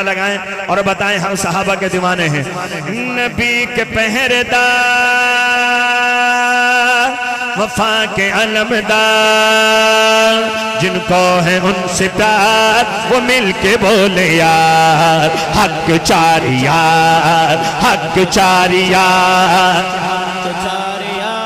لگائیں اور بتائیں ہم صحابہ کے دیوانے ہیں۔ نبی کے پہردار، وفا کے علمدار، جن کو ہے ان سے پیار وہ مل کے بولے یار، حق چار یار، حق چار یار۔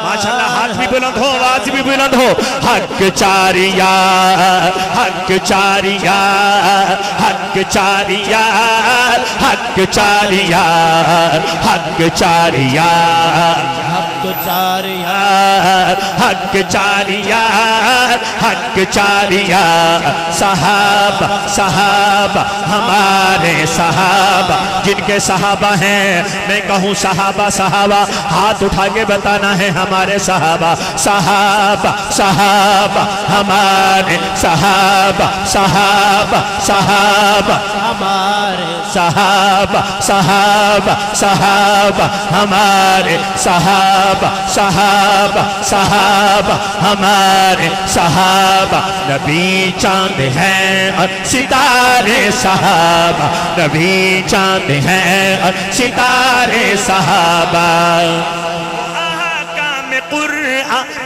ماشاءاللہ ہاتھ بھی بلند ہو، آواز بھی بلند ہو۔ حق چار یار، حق چار یار، حق چار یار، حق چار یار، حق چار یار، حق چار یار، حق چار یار، حق چار یار۔ صحابہ صحابہ ہمارے صحابہ، جن کے صحابہ ہیں، میں کہوں صحابہ صحابہ، ہاتھ اٹھا کے بتانا ہے ہمارے صحابہ۔ صحابہ صحابہ ہمارے صحابہ، صحابہ صحابہ ہمارے صحابہ، صحابہ صحابہ ہمارے صحابہ، صحابہ صحابہ ہمارے صحابہ۔ نبی چاند ہیں اور ستارے صحابہ، نبی چاند ہیں اور ستارے صحابہ۔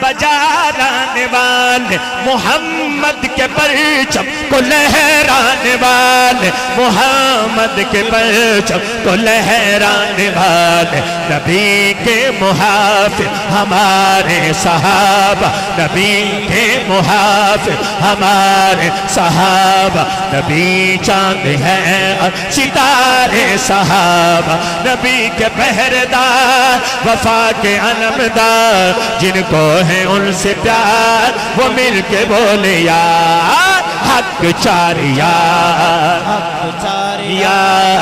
بجانے والے محمد کے پرچم کو لہرانے والے، محمد کے پرچم کو لہرانے والے، نبی کے محافظ ہمارے صحابہ، نبی کے محافظ ہمارے صحابہ۔ نبی چاند ہیں اور ستارے صحابہ، نبی کے پہردار، وفا کے علمدار، جن کو ہے ان سے پیار وہ مل کے بولے یار، حق چار یار، حق چار یار۔